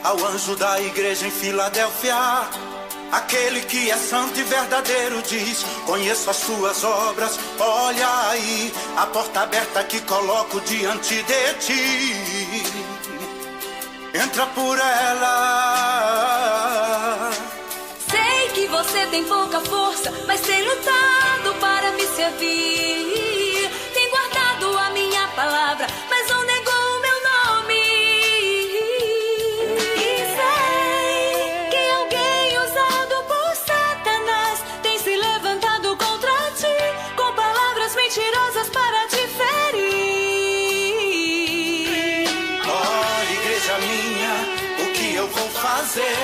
ao anjo da igreja em Filadélfia, aquele que é santo e verdadeiro diz: conheço as tuas obras, olha aí, a porta aberta que coloco diante de ti. Entra por ela. Sei que você tem pouca força, mas tem lutado para me servir. Tem guardado a minha palavra, mas não negou o meu nome. E sei que alguém usado por Satanás tem se levantado contra ti, com palavras mentirosas para te ferir. Oh, igreja minha, o que eu vou fazer?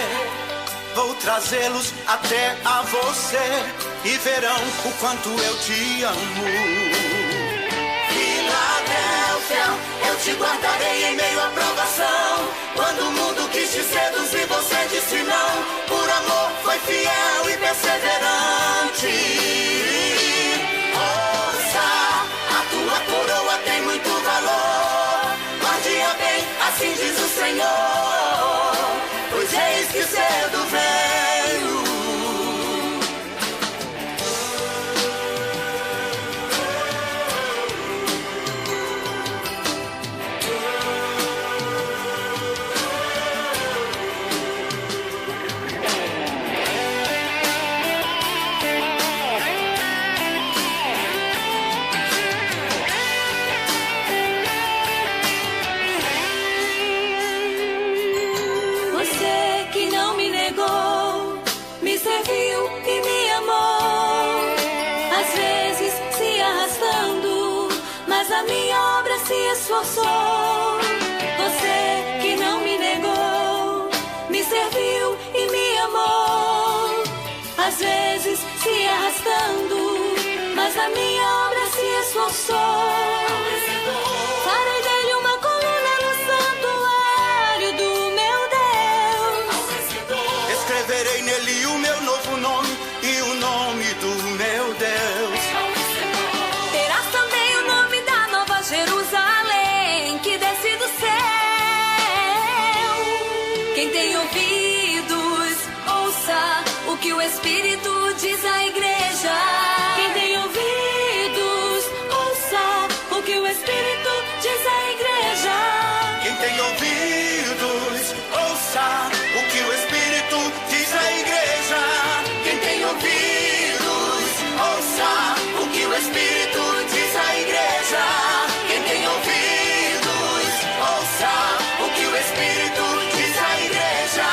Vou trazê-los até a você e verão o quanto eu te amo. Filadélfia, eu te guardarei em meio à provação. Quando o mundo quis te seduzir, você disse não. Por amor foi fiel e perseverante. Ouça, a tua coroa tem muito valor. Guarde-a bem, assim diz o Senhor. Pois eis que cedo venho. Você que não me negou, me serviu e me amou. Às vezes se arrastando, mas a minha obra se esforçou. Você que não me negou, me serviu e me amou. Às vezes se arrastando, mas a minha obra se esforçou. Farei dele uma coluna no santuário do meu Deus. Escreverei nele o meu novo nome e o nome do meu Deus. Terás também o nome da Nova Jerusalém, que desce do céu. Quem tem ouvidos, ouça o que o Espírito diz à igreja. Quem tem ouvidos, ouça o que o Espírito diz à igreja. Quem tem ouvidos, ouça o que o Espírito diz à igreja. Quem tem ouvidos, ouça o que o Espírito diz à igreja. Quem tem ouvidos, ouça o que o Espírito diz à igreja.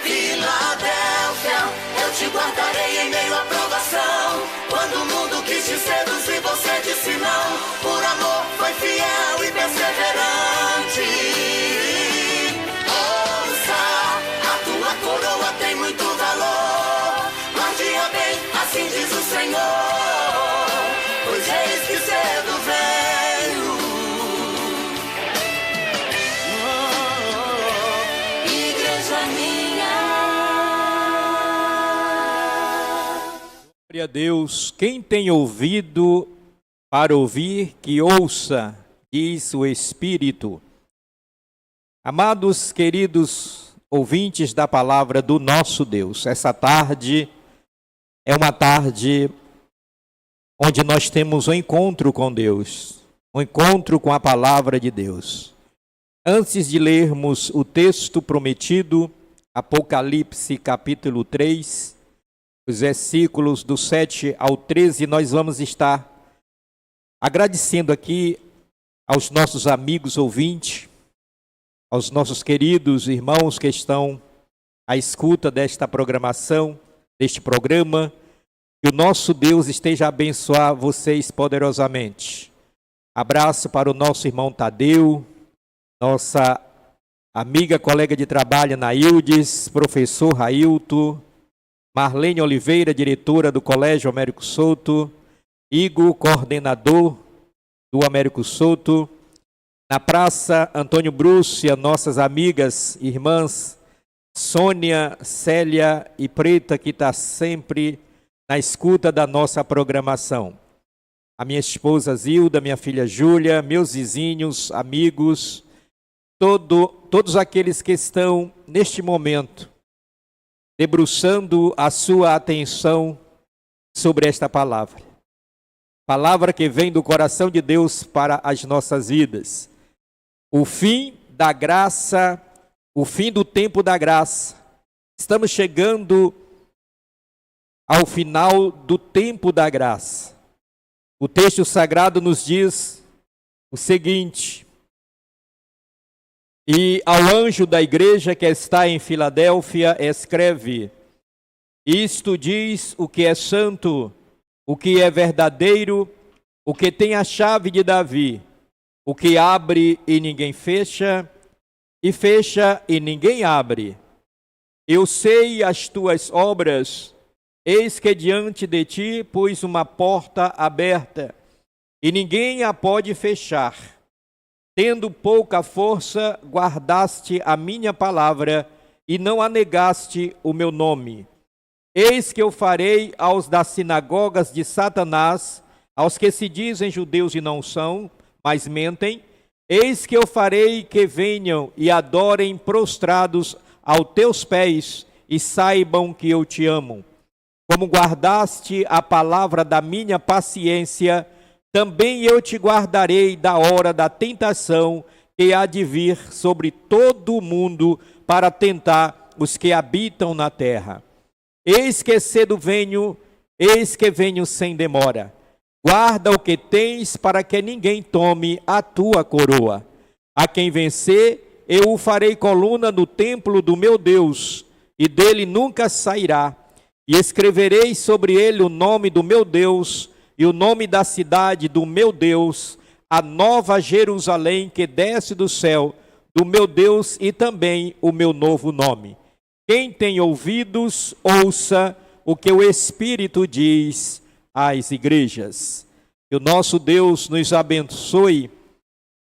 Filadélfia, eu te guardarei em meio à provação. Quando o mundo quis te seduzir, você disse não. Por amor foi fiel e perseverante. Ouça, a tua coroa tem muito valor. Guarde-a bem, assim diz o Senhor. Pois eis que cedo venho. Igreja minha. Glória a Deus. Quem tem ouvido para ouvir, que ouça, diz o Espírito. Amados, queridos ouvintes da palavra do nosso Deus, essa tarde é uma tarde onde nós temos um encontro com Deus, um encontro com a palavra de Deus. Antes de lermos o texto prometido, Apocalipse capítulo 3, os versículos do 7 ao 13, nós vamos estar agradecendo aqui aos nossos amigos ouvintes, aos nossos queridos irmãos que estão à escuta desta programação, deste programa, que o nosso Deus esteja a abençoar vocês poderosamente. Abraço para o nosso irmão Tadeu, nossa amiga, colega de trabalho Naildes, professor Railton, Marlene Oliveira, diretora do Colégio Américo Souto, Igor, coordenador do Américo Souto, na Praça Antônio Brúcia, nossas amigas, irmãs, Sônia, Célia e Preta, que está sempre na escuta da nossa programação. A minha esposa Zilda, minha filha Júlia, meus vizinhos, amigos, todos aqueles que estão neste momento debruçando a sua atenção sobre esta palavra. Palavra que vem do coração de Deus para as nossas vidas. O fim da graça, o fim do tempo da graça. Estamos chegando ao final do tempo da graça. O texto sagrado nos diz o seguinte: e ao anjo da igreja que está em Filadélfia escreve: isto diz o que é santo, o que é verdadeiro, o que tem a chave de Davi, o que abre e ninguém fecha, e fecha e ninguém abre. Eu sei as tuas obras, eis que diante de ti pus uma porta aberta, e ninguém a pode fechar. Tendo pouca força, guardaste a minha palavra e não anegaste o meu nome. Eis que eu farei aos das sinagogas de Satanás, aos que se dizem judeus e não são, mas mentem, eis que eu farei que venham e adorem prostrados aos teus pés e saibam que eu te amo. Como guardaste a palavra da minha paciência, também eu te guardarei da hora da tentação que há de vir sobre todo o mundo para tentar os que habitam na terra. Eis que cedo venho, eis que venho sem demora. Guarda o que tens para que ninguém tome a tua coroa. A quem vencer, eu o farei coluna no templo do meu Deus, e dele nunca sairá. E escreverei sobre ele o nome do meu Deus, e o nome da cidade do meu Deus, a nova Jerusalém que desce do céu, do meu Deus, e também o meu novo nome. Quem tem ouvidos, ouça o que o Espírito diz às igrejas. Que o nosso Deus nos abençoe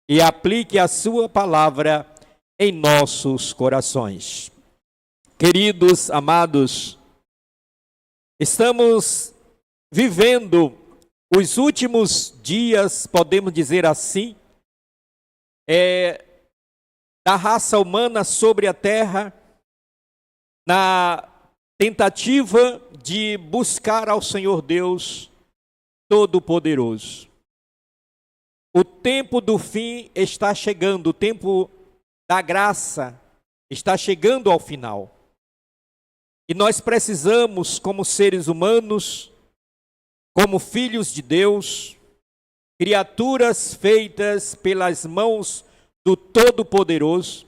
e aplique a sua palavra em nossos corações. Queridos, amados, estamos vivendo os últimos dias, podemos dizer assim, da raça humana sobre a terra, na tentativa de buscar ao Senhor Deus Todo-Poderoso. O tempo do fim está chegando, o tempo da graça está chegando ao final. E nós precisamos, como seres humanos, como filhos de Deus, criaturas feitas pelas mãos do Todo-Poderoso,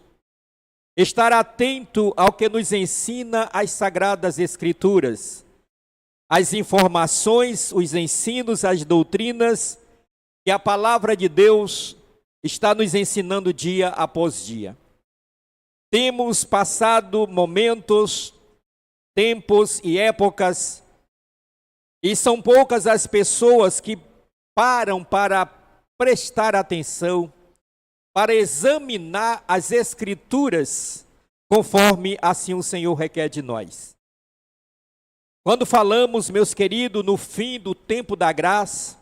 estar atento ao que nos ensina as Sagradas Escrituras, as informações, os ensinos, as doutrinas que a palavra de Deus está nos ensinando dia após dia. Temos passado momentos, tempos e épocas, e são poucas as pessoas que param para prestar atenção, para examinar as Escrituras, conforme assim o Senhor requer de nós. Quando falamos, meus queridos, no fim do tempo da graça,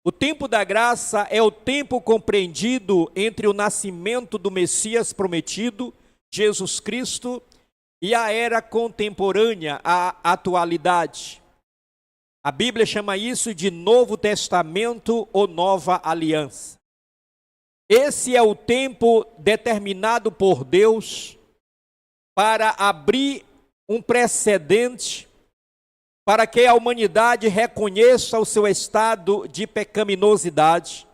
o tempo da graça é o tempo compreendido entre o nascimento do Messias prometido, Jesus Cristo, e a era contemporânea, a atualidade. A Bíblia chama isso de Novo Testamento ou Nova Aliança. Esse é o tempo determinado por Deus para abrir um precedente para que a humanidade reconheça o seu estado de pecaminosidade,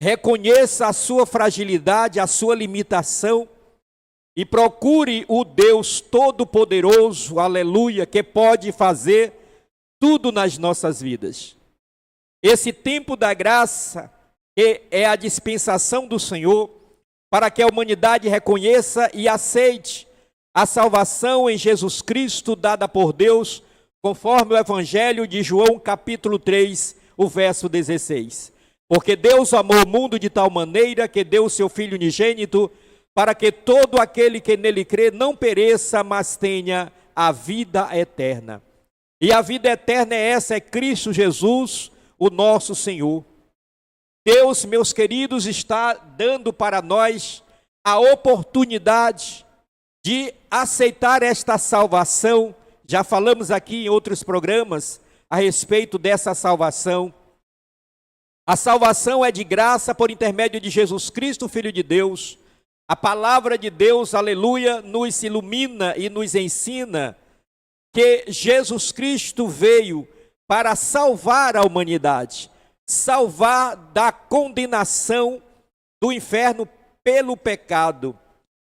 reconheça a sua fragilidade, a sua limitação e procure o Deus Todo-Poderoso, aleluia, que pode fazer tudo nas nossas vidas. Esse tempo da graça, que é a dispensação do Senhor, para que a humanidade reconheça e aceite a salvação em Jesus Cristo dada por Deus, conforme o Evangelho de João capítulo 3, o verso 16. Porque Deus amou o mundo de tal maneira que deu o seu Filho unigênito, para que todo aquele que nele crê não pereça, mas tenha a vida eterna. E a vida eterna é essa, é Cristo Jesus, o nosso Senhor. Deus, meus queridos, está dando para nós a oportunidade de aceitar esta salvação. Já falamos aqui em outros programas a respeito dessa salvação. A salvação é de graça por intermédio de Jesus Cristo, Filho de Deus. A palavra de Deus, aleluia, nos ilumina e nos ensina que Jesus Cristo veio para salvar a humanidade, salvar da condenação do inferno pelo pecado.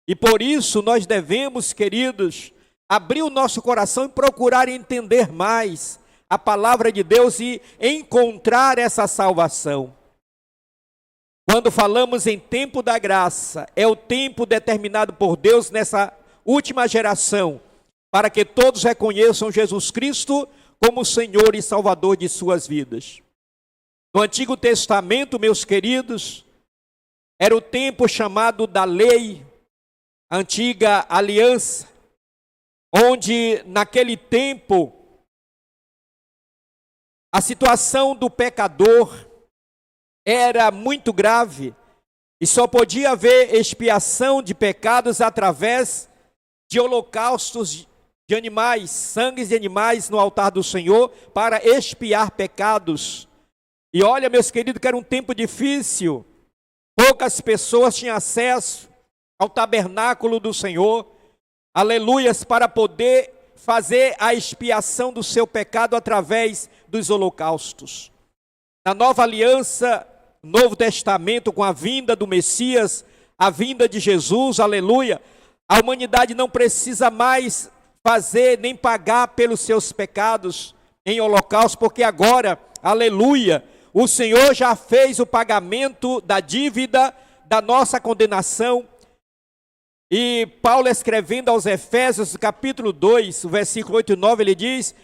E por isso nós devemos, queridos, abrir o nosso coração e procurar entender mais a palavra de Deus e encontrar essa salvação. Quando falamos em tempo da graça, é o tempo determinado por Deus nessa última geração, para que todos reconheçam Jesus Cristo como Senhor e Salvador de suas vidas. No Antigo Testamento, meus queridos, era o tempo chamado da lei, a antiga aliança, onde naquele tempo a situação do pecador era muito grave e só podia haver expiação de pecados através de holocaustos de animais, sangues de animais no altar do Senhor para expiar pecados. E olha, meus queridos, que era um tempo difícil, poucas pessoas tinham acesso ao tabernáculo do Senhor, aleluias, para poder fazer a expiação do seu pecado através dos holocaustos. Na nova aliança, Novo Testamento, com a vinda do Messias, a vinda de Jesus, aleluia, a humanidade não precisa mais fazer nem pagar pelos seus pecados em holocausto, porque agora, aleluia, o Senhor já fez o pagamento da dívida da nossa condenação. E Paulo, escrevendo aos Efésios, capítulo 2, versículo 8 e 9, ele diz: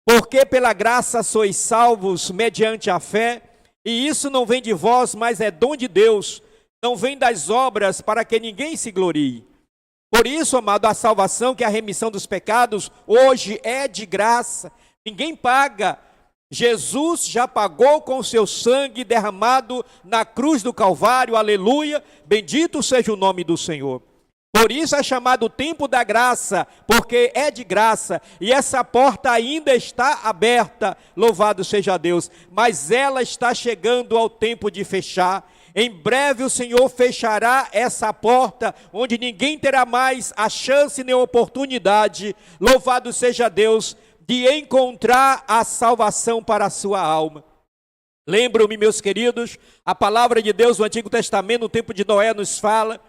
porque pela graça sois salvos mediante a fé, e isso não vem de vós, mas é dom de Deus, não vem das obras, para que ninguém se glorie. Por isso, amado, a salvação, que é a remissão dos pecados, hoje é de graça, ninguém paga. Jesus já pagou com o seu sangue derramado na cruz do Calvário, aleluia, bendito seja o nome do Senhor. Por isso é chamado o tempo da graça, porque é de graça, e essa porta ainda está aberta, louvado seja Deus, mas ela está chegando ao tempo de fechar. Em breve o Senhor fechará essa porta, onde ninguém terá mais a chance nem a oportunidade, louvado seja Deus, de encontrar a salvação para a sua alma. Lembro-me, meus queridos, a palavra de Deus no Antigo Testamento, no tempo de Noé, nos fala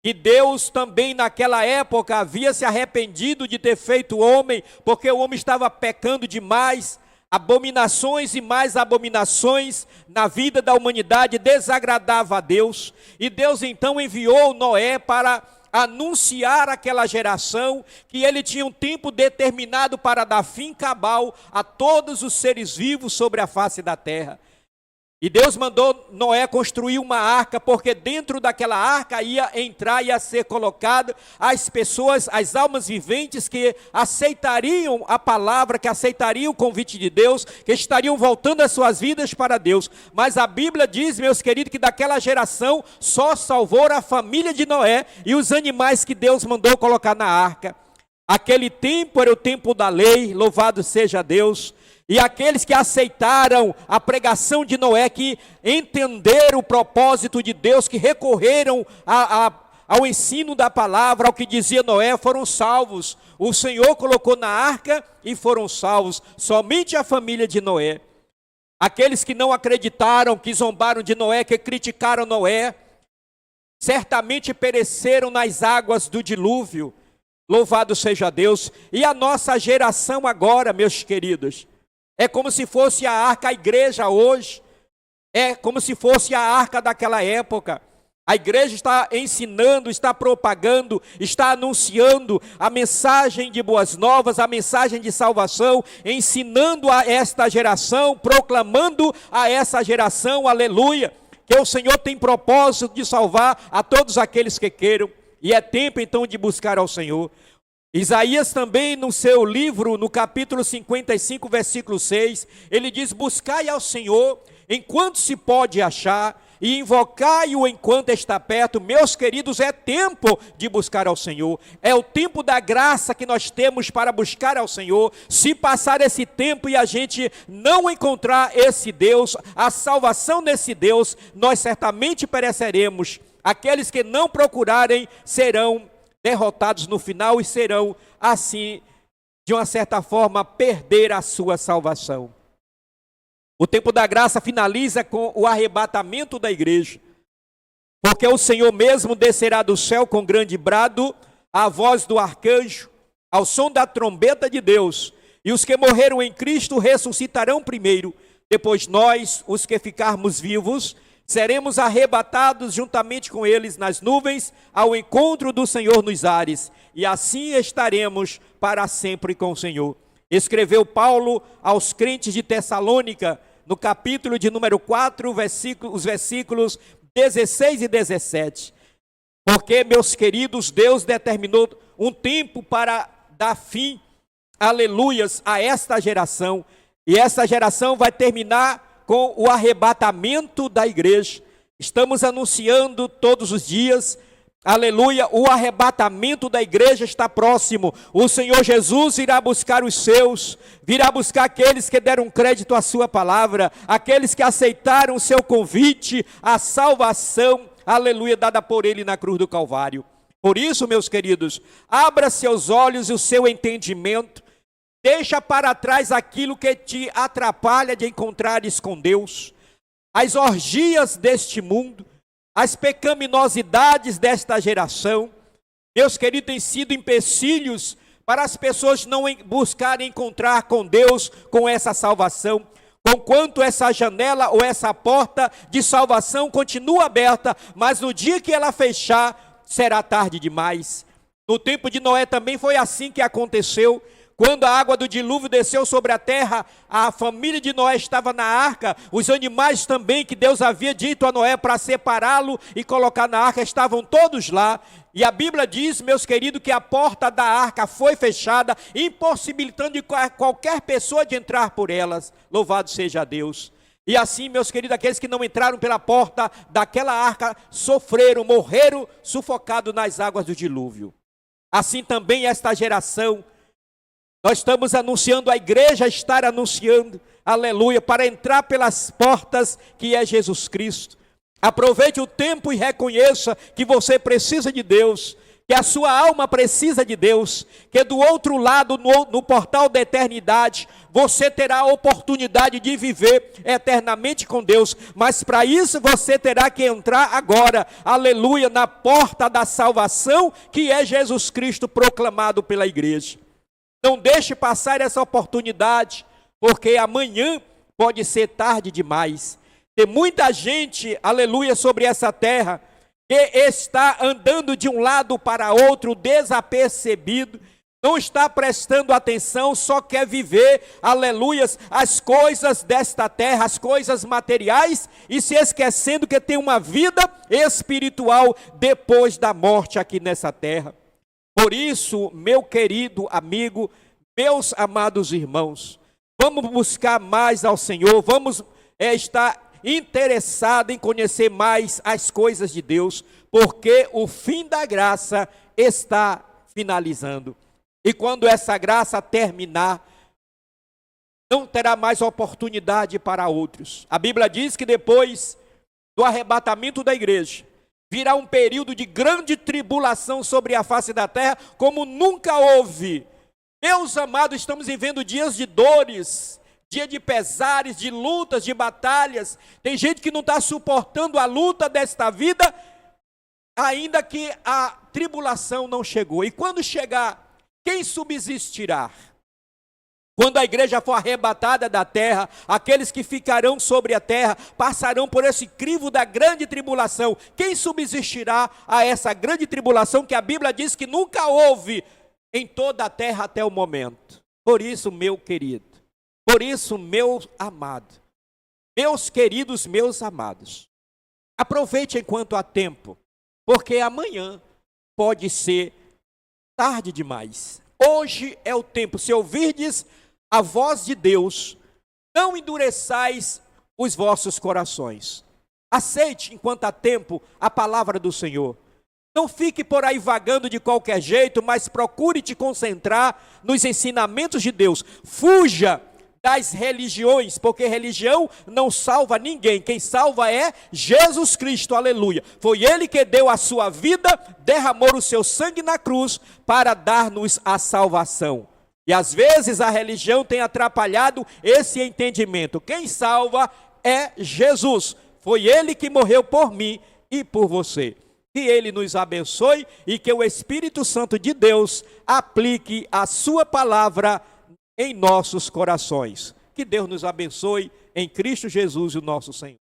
que Deus também naquela época havia se arrependido de ter feito o homem, porque o homem estava pecando demais, abominações e mais abominações na vida da humanidade, desagradava a Deus. E Deus então enviou Noé para anunciar àquela geração que ele tinha um tempo determinado para dar fim cabal a todos os seres vivos sobre a face da terra. E Deus mandou Noé construir uma arca, porque dentro daquela arca ia entrar, ia ser colocado as pessoas, as almas viventes que aceitariam a palavra, que aceitariam o convite de Deus, que estariam voltando as suas vidas para Deus. Mas a Bíblia diz, meus queridos, que daquela geração só salvou a família de Noé e os animais que Deus mandou colocar na arca. Aquele tempo era o tempo da lei, louvado seja Deus. E aqueles que aceitaram a pregação de Noé, que entenderam o propósito de Deus, que recorreram ao ensino da palavra, ao que dizia Noé, foram salvos. O Senhor colocou na arca e foram salvos, somente a família de Noé. Aqueles que não acreditaram, que zombaram de Noé, que criticaram Noé, certamente pereceram nas águas do dilúvio. Louvado seja Deus. E a nossa geração agora, meus queridos, é como se fosse a arca, a igreja hoje, é como se fosse a arca daquela época. A igreja está ensinando, está propagando, está anunciando a mensagem de boas novas, a mensagem de salvação, ensinando a esta geração, proclamando a essa geração, aleluia, que o Senhor tem propósito de salvar a todos aqueles que queiram, e é tempo então de buscar ao Senhor. Isaías também no seu livro, no capítulo 55, versículo 6, ele diz: buscai ao Senhor enquanto se pode achar, e invocai-o enquanto está perto. Meus queridos, é tempo de buscar ao Senhor, é o tempo da graça que nós temos para buscar ao Senhor. Se passar esse tempo e a gente não encontrar esse Deus, a salvação desse Deus, nós certamente pereceremos. Aqueles que não procurarem serão derrotados no final e serão, assim, de uma certa forma, perder a sua salvação. O tempo da graça finaliza com o arrebatamento da igreja, porque o Senhor mesmo descerá do céu com grande brado, a voz do arcanjo, ao som da trombeta de Deus, e os que morreram em Cristo ressuscitarão primeiro. Depois nós, os que ficarmos vivos, seremos arrebatados juntamente com eles nas nuvens, ao encontro do Senhor nos ares, e assim estaremos para sempre com o Senhor. Escreveu Paulo aos crentes de Tessalônica, no capítulo de número 4, os versículos 16 e 17. Porque, meus queridos, Deus determinou um tempo para dar fim, aleluias, a esta geração. E essa geração vai terminar com o arrebatamento da igreja. Estamos anunciando todos os dias, aleluia, o arrebatamento da igreja está próximo. O Senhor Jesus irá buscar os seus, virá buscar aqueles que deram crédito à sua palavra, aqueles que aceitaram o seu convite, a salvação, aleluia, dada por ele na cruz do Calvário. Por isso, meus queridos, abra seus olhos e o seu entendimento, deixa para trás aquilo que te atrapalha de encontrares com Deus, as orgias deste mundo, as pecaminosidades desta geração, meus queridos, têm sido empecilhos para as pessoas não buscarem encontrar com Deus, com essa salvação, conquanto essa janela ou essa porta de salvação continua aberta, mas no dia que ela fechar, será tarde demais. No tempo de Noé também foi assim que aconteceu. Quando a água do dilúvio desceu sobre a terra, a família de Noé estava na arca, os animais também que Deus havia dito a Noé para separá-lo e colocar na arca, estavam todos lá. E a Bíblia diz, meus queridos, que a porta da arca foi fechada, impossibilitando de qualquer pessoa de entrar por elas. Louvado seja Deus. E assim, meus queridos, aqueles que não entraram pela porta daquela arca, sofreram, morreram sufocados nas águas do dilúvio. Assim também esta geração, nós estamos anunciando, a igreja estar anunciando, aleluia, para entrar pelas portas que é Jesus Cristo. Aproveite o tempo e reconheça que você precisa de Deus, que a sua alma precisa de Deus, que do outro lado, no portal da eternidade, você terá a oportunidade de viver eternamente com Deus, mas para isso você terá que entrar agora, aleluia, na porta da salvação, que é Jesus Cristo proclamado pela igreja. Não deixe passar essa oportunidade, porque amanhã pode ser tarde demais. Tem muita gente, aleluia, sobre essa terra, que está andando de um lado para outro, desapercebido, não está prestando atenção, só quer viver, aleluias, as coisas desta terra, as coisas materiais, e se esquecendo que tem uma vida espiritual depois da morte aqui nessa terra. Por isso, meu querido amigo, meus amados irmãos, vamos buscar mais ao Senhor, vamos estar interessados em conhecer mais as coisas de Deus, porque o fim da graça está finalizando. E quando essa graça terminar, não terá mais oportunidade para outros. A Bíblia diz que depois do arrebatamento da igreja, virá um período de grande tribulação sobre a face da terra, como nunca houve. Meus amados, estamos vivendo dias de dores, dia de pesares, de lutas, de batalhas. Tem gente que não está suportando a luta desta vida, ainda que a tribulação não chegou. E quando chegar, quem subsistirá? Quando a igreja for arrebatada da terra, aqueles que ficarão sobre a terra passarão por esse crivo da grande tribulação. Quem subsistirá a essa grande tribulação que a Bíblia diz que nunca houve em toda a terra até o momento? Por isso, meu querido, por isso, meu amado, meus queridos, meus amados, aproveite enquanto há tempo, porque amanhã pode ser tarde demais. Hoje é o tempo. Se ouvirdes a voz de Deus, não endureçais os vossos corações. Aceite, enquanto há tempo, a palavra do Senhor. Não fique por aí vagando de qualquer jeito, mas procure te concentrar nos ensinamentos de Deus. Fuja das religiões, porque religião não salva ninguém. Quem salva é Jesus Cristo, aleluia. Foi Ele que deu a sua vida, derramou o seu sangue na cruz para dar-nos a salvação. E às vezes a religião tem atrapalhado esse entendimento. Quem salva é Jesus. Foi Ele que morreu por mim e por você. Que Ele nos abençoe e que o Espírito Santo de Deus aplique a sua palavra em nossos corações. Que Deus nos abençoe em Cristo Jesus, o nosso Senhor.